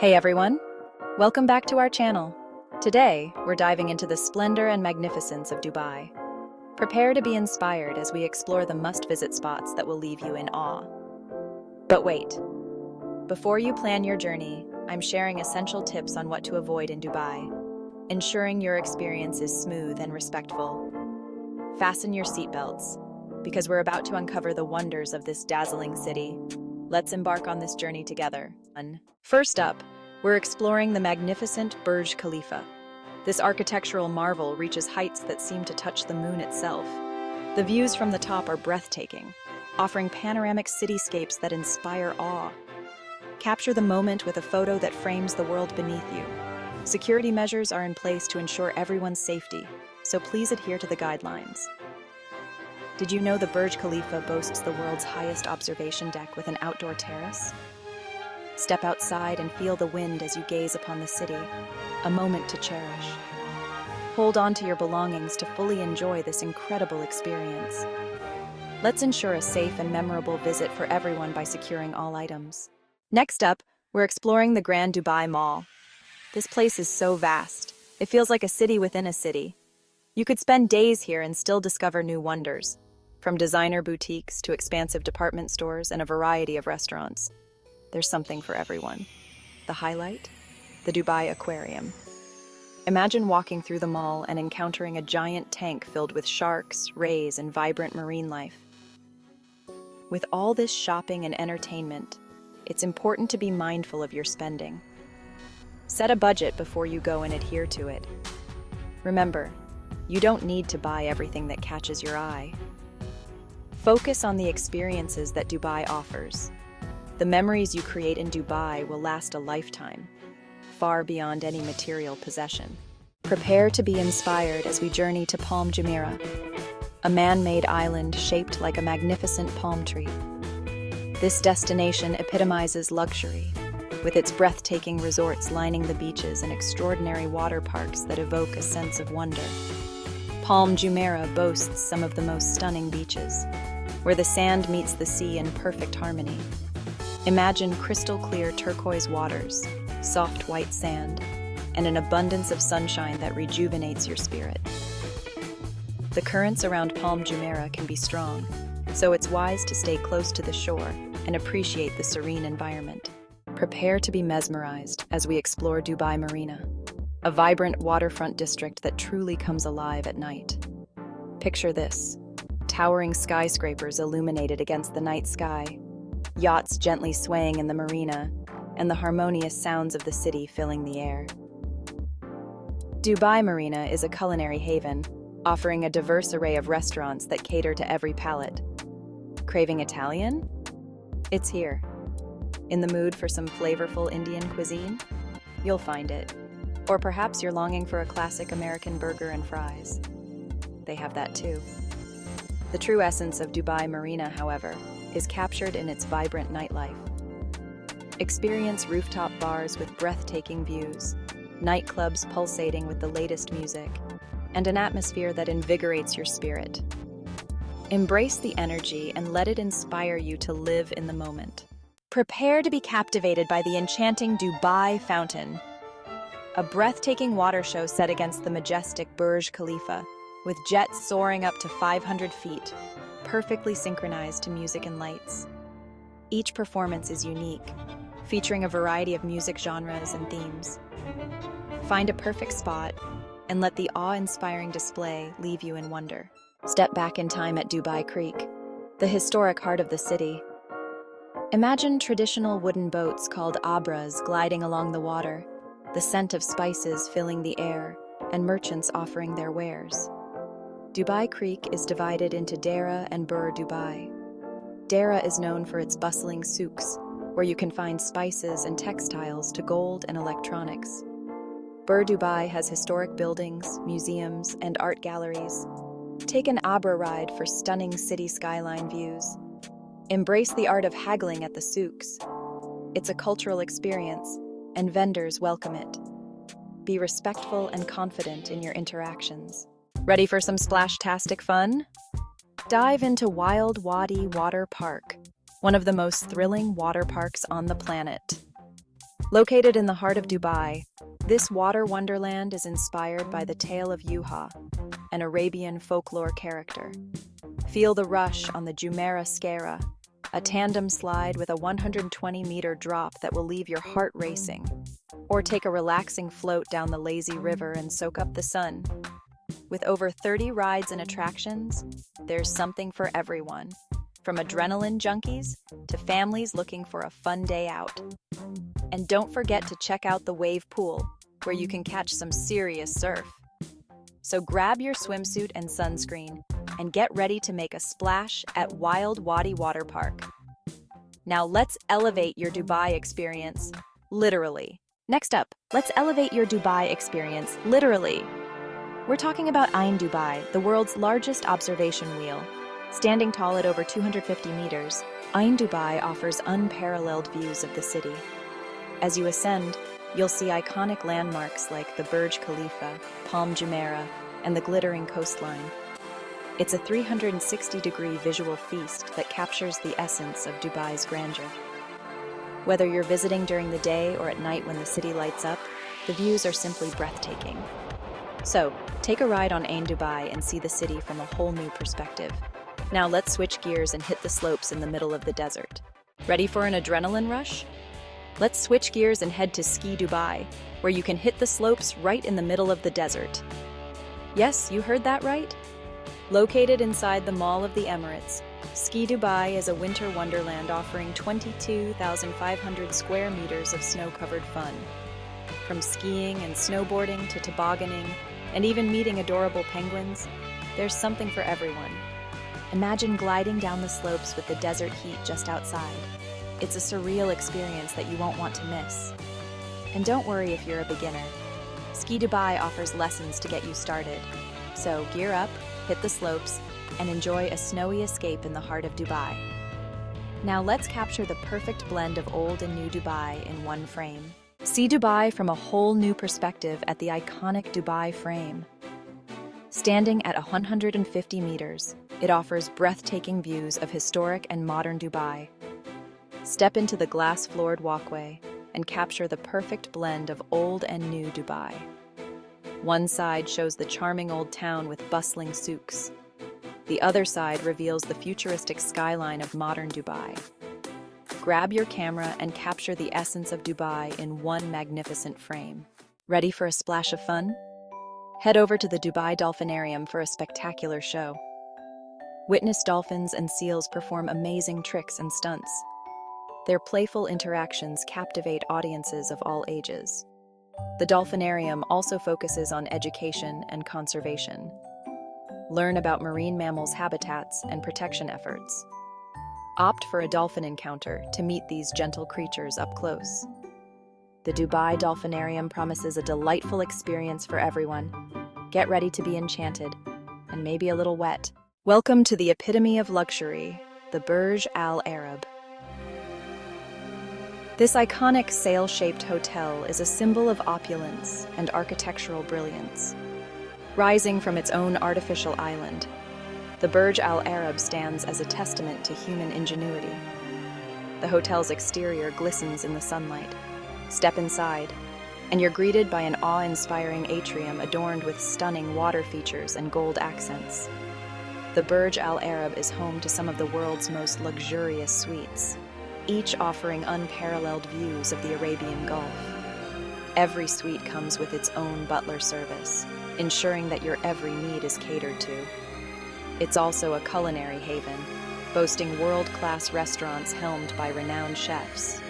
Hey everyone, welcome back to our channel. Today, we're diving into the splendor and magnificence of Dubai. Prepare to be inspired as we explore the must-visit spots that will leave you in awe. But wait, before you plan your journey, I'm sharing essential tips on what to avoid in Dubai, ensuring your experience is smooth and respectful. Fasten your seatbelts, because we're about to uncover the wonders of this dazzling city. Let's embark on this journey together. First up, we're exploring the magnificent Burj Khalifa. This architectural marvel reaches heights that seem to touch the moon itself. The views from the top are breathtaking, offering panoramic cityscapes that inspire awe. Capture the moment with a photo that frames the world beneath you. Security measures are in place to ensure everyone's safety, so please adhere to the guidelines. Did you know the Burj Khalifa boasts the world's highest observation deck with an outdoor terrace? Step outside and feel the wind as you gaze upon the city, a moment to cherish. Hold on to your belongings to fully enjoy this incredible experience. Let's ensure a safe and memorable visit for everyone by securing all items. Next up, we're exploring the Grand Dubai Mall. This place is so vast, it feels like a city within a city. You could spend days here and still discover new wonders, from designer boutiques to expansive department stores and a variety of restaurants. There's something for everyone. The highlight? The Dubai Aquarium. Imagine walking through the mall and encountering a giant tank filled with sharks, rays, and vibrant marine life. With all this shopping and entertainment, it's important to be mindful of your spending. Set a budget before you go and adhere to it. Remember, you don't need to buy everything that catches your eye. Focus on the experiences that Dubai offers. The memories you create in Dubai will last a lifetime, far beyond any material possession. Prepare to be inspired as we journey to Palm Jumeirah, a man-made island shaped like a magnificent palm tree. This destination epitomizes luxury, with its breathtaking resorts lining the beaches and extraordinary water parks that evoke a sense of wonder. Palm Jumeirah boasts some of the most stunning beaches, where the sand meets the sea in perfect harmony. Imagine crystal-clear turquoise waters, soft white sand, and an abundance of sunshine that rejuvenates your spirit. The currents around Palm Jumeirah can be strong, so it's wise to stay close to the shore and appreciate the serene environment. Prepare to be mesmerized as we explore Dubai Marina, a vibrant waterfront district that truly comes alive at night. Picture this: towering skyscrapers illuminated against the night sky, yachts gently swaying in the marina, and the harmonious sounds of the city filling the air. Dubai Marina is a culinary haven, offering a diverse array of restaurants that cater to every palate. Craving Italian? It's here. In the mood for some flavorful Indian cuisine? You'll find it. Or perhaps you're longing for a classic American burger and fries. They have that too. The true essence of Dubai Marina, however, is captured in its vibrant nightlife. Experience rooftop bars with breathtaking views, nightclubs pulsating with the latest music, and an atmosphere that invigorates your spirit. Embrace the energy and let it inspire you to live in the moment. Prepare to be captivated by the enchanting Dubai Fountain, a breathtaking water show set against the majestic Burj Khalifa, with jets soaring up to 500 feet, perfectly synchronized to music and lights. Each performance is unique, featuring a variety of music genres and themes. Find a perfect spot and let the awe-inspiring display leave you in wonder. Step back in time at Dubai Creek, the historic heart of the city. Imagine traditional wooden boats called abras gliding along the water, the scent of spices filling the air, and merchants offering their wares. Dubai Creek is divided into Dera and Bur Dubai. Dera is known for its bustling souks, where you can find spices and textiles to gold and electronics. Bur Dubai has historic buildings, museums, and art galleries. Take an Abra ride for stunning city skyline views. Embrace the art of haggling at the souks. It's a cultural experience, and vendors welcome it. Be respectful and confident in your interactions. Ready for some splash-tastic fun? Dive into Wild Wadi Water Park, one of the most thrilling water parks on the planet. Located in the heart of Dubai, this water wonderland is inspired by the tale of Yuha, an Arabian folklore character. Feel the rush on the Jumeirah Skara, a tandem slide with a 120-meter drop that will leave your heart racing. Or take a relaxing float down the lazy river and soak up the sun. With over 30 rides and attractions, there's something for everyone, from adrenaline junkies to families looking for a fun day out. And don't forget to check out the wave pool, where you can catch some serious surf. So grab your swimsuit and sunscreen and get ready to make a splash at Wild Wadi Water Park. Now let's elevate your Dubai experience, literally. Next up, let's elevate your Dubai experience, literally. We're talking about Ain Dubai, the world's largest observation wheel. Standing tall at over 250 meters, Ain Dubai offers unparalleled views of the city. As you ascend, you'll see iconic landmarks like the Burj Khalifa, Palm Jumeirah, and the glittering coastline. It's a 360-degree visual feast that captures the essence of Dubai's grandeur. Whether you're visiting during the day or at night when the city lights up, the views are simply breathtaking. So, take a ride on Ain Dubai and see the city from a whole new perspective. Now let's switch gears and hit the slopes in the middle of the desert. Ready for an adrenaline rush? Let's switch gears and head to Ski Dubai, where you can hit the slopes right in the middle of the desert. Yes, you heard that right? Located inside the Mall of the Emirates, Ski Dubai is a winter wonderland offering 22,500 square meters of snow-covered fun. From skiing and snowboarding to tobogganing, and even meeting adorable penguins, there's something for everyone. Imagine gliding down the slopes with the desert heat just outside. It's a surreal experience that you won't want to miss. And don't worry if you're a beginner. Ski Dubai offers lessons to get you started. So gear up, hit the slopes, and enjoy a snowy escape in the heart of Dubai. Now let's capture the perfect blend of old and new Dubai in one frame. See Dubai from a whole new perspective at the iconic Dubai frame. Standing at 150 meters, it offers breathtaking views of historic and modern Dubai. Step into the glass-floored walkway and capture the perfect blend of old and new Dubai. One side shows the charming old town with bustling souks. The other side reveals the futuristic skyline of modern Dubai. Grab your camera and capture the essence of Dubai in one magnificent frame. Ready for a splash of fun? Head over to the Dubai Dolphinarium for a spectacular show. Witness dolphins and seals perform amazing tricks and stunts. Their playful interactions captivate audiences of all ages. The Dolphinarium also focuses on education and conservation. Learn about marine mammals' habitats and protection efforts. Opt for a dolphin encounter to meet these gentle creatures up close. The Dubai Dolphinarium promises a delightful experience for everyone. Get ready to be enchanted, and maybe a little wet. Welcome to the epitome of luxury, the Burj Al Arab. This iconic sail-shaped hotel is a symbol of opulence and architectural brilliance. Rising from its own artificial island, the Burj Al Arab stands as a testament to human ingenuity. The hotel's exterior glistens in the sunlight. Step inside, and you're greeted by an awe-inspiring atrium adorned with stunning water features and gold accents. The Burj Al Arab is home to some of the world's most luxurious suites, each offering unparalleled views of the Arabian Gulf. Every suite comes with its own butler service, ensuring that your every need is catered to. It's also a culinary haven, boasting world-class restaurants helmed by renowned chefs.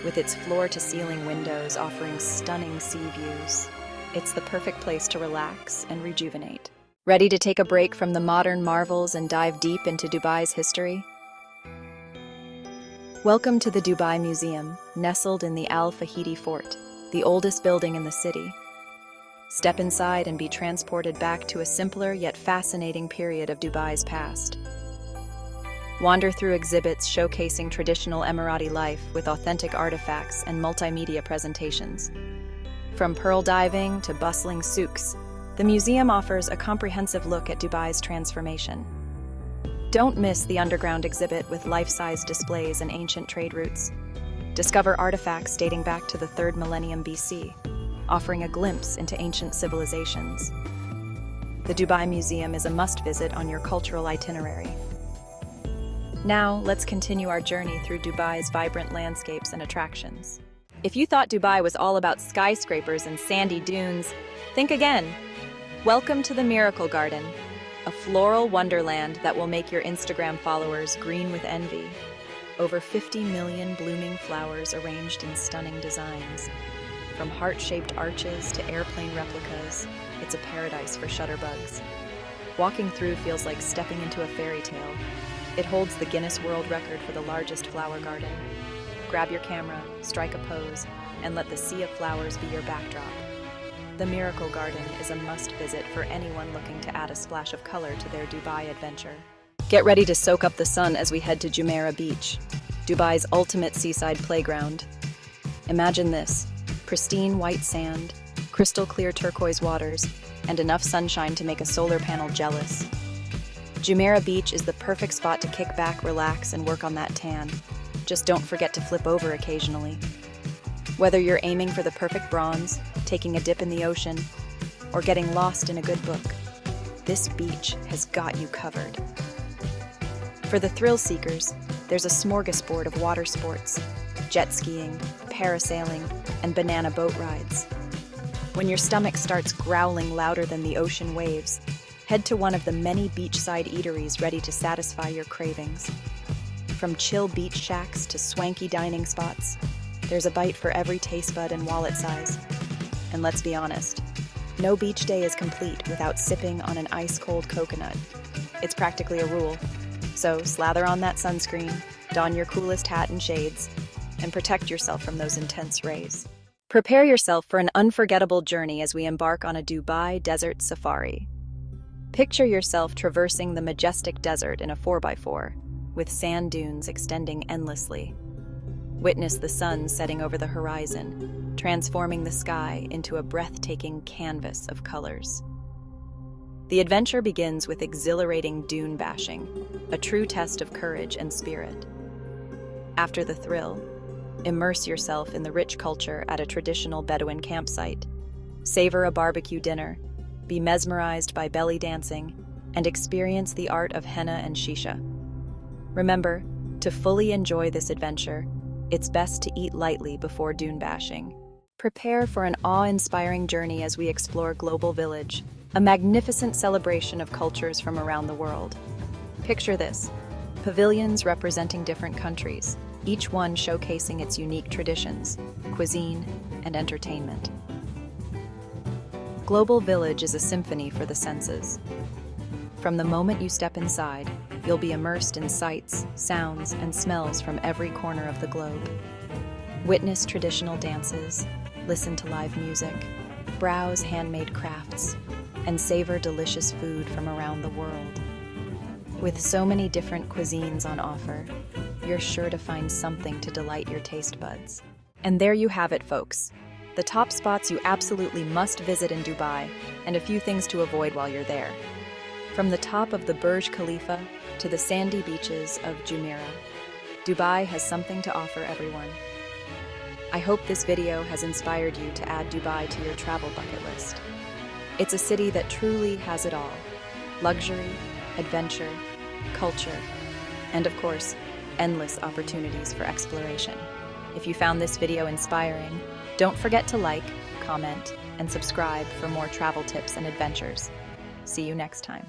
With its floor-to-ceiling windows offering stunning sea views, it's the perfect place to relax and rejuvenate. Ready to take a break from the modern marvels and dive deep into Dubai's history? Welcome to the Dubai Museum, nestled in the Al Fahidi Fort, the oldest building in the city. Step inside and be transported back to a simpler yet fascinating period of Dubai's past. Wander through exhibits showcasing traditional Emirati life with authentic artifacts and multimedia presentations. From pearl diving to bustling souks, the museum offers a comprehensive look at Dubai's transformation. Don't miss the underground exhibit with life-size displays and ancient trade routes. Discover artifacts dating back to the 3rd millennium BC, offering a glimpse into ancient civilizations. The Dubai Museum is a must-visit on your cultural itinerary. Now, let's continue our journey through Dubai's vibrant landscapes and attractions. If you thought Dubai was all about skyscrapers and sandy dunes, think again. Welcome to the Miracle Garden, a floral wonderland that will make your Instagram followers green with envy. Over 50 million blooming flowers arranged in stunning designs. From heart-shaped arches to airplane replicas, it's a paradise for shutterbugs. Walking through feels like stepping into a fairy tale. It holds the Guinness World Record for the largest flower garden. Grab your camera, strike a pose, and let the sea of flowers be your backdrop. The Miracle Garden is a must-visit for anyone looking to add a splash of color to their Dubai adventure. Get ready to soak up the sun as we head to Jumeirah Beach, Dubai's ultimate seaside playground. Imagine this: pristine white sand, crystal clear turquoise waters, and enough sunshine to make a solar panel jealous. Jumeirah Beach is the perfect spot to kick back, relax, and work on that tan. Just don't forget to flip over occasionally. Whether you're aiming for the perfect bronze, taking a dip in the ocean, or getting lost in a good book, this beach has got you covered. For the thrill seekers, there's a smorgasbord of water sports: jet skiing, parasailing, and banana boat rides. When your stomach starts growling louder than the ocean waves, head to one of the many beachside eateries ready to satisfy your cravings. From chill beach shacks to swanky dining spots, there's a bite for every taste bud and wallet size. And let's be honest, no beach day is complete without sipping on an ice-cold coconut. It's practically a rule. So slather on that sunscreen, don your coolest hat and shades, and protect yourself from those intense rays. Prepare yourself for an unforgettable journey as we embark on a Dubai desert safari. Picture yourself traversing the majestic desert in a 4x4, with sand dunes extending endlessly. Witness the sun setting over the horizon, transforming the sky into a breathtaking canvas of colors. The adventure begins with exhilarating dune bashing, a true test of courage and spirit. After the thrill, immerse yourself in the rich culture at a traditional Bedouin campsite. Savor a barbecue dinner, be mesmerized by belly dancing, and experience the art of henna and shisha. Remember, to fully enjoy this adventure, it's best to eat lightly before dune bashing. Prepare for an awe-inspiring journey as we explore Global Village, a magnificent celebration of cultures from around the world. Picture this: pavilions representing different countries, each one showcasing its unique traditions, cuisine, and entertainment. Global Village is a symphony for the senses. From the moment you step inside, you'll be immersed in sights, sounds, and smells from every corner of the globe. Witness traditional dances, listen to live music, browse handmade crafts, and savor delicious food from around the world. With so many different cuisines on offer, you're sure to find something to delight your taste buds. And there you have it, folks. The top spots you absolutely must visit in Dubai, and a few things to avoid while you're there. From the top of the Burj Khalifa to the sandy beaches of Jumeirah, Dubai has something to offer everyone. I hope this video has inspired you to add Dubai to your travel bucket list. It's a city that truly has it all: luxury, adventure, culture, and of course, endless opportunities for exploration. If you found this video inspiring, don't forget to like, comment, and subscribe for more travel tips and adventures. See you next time.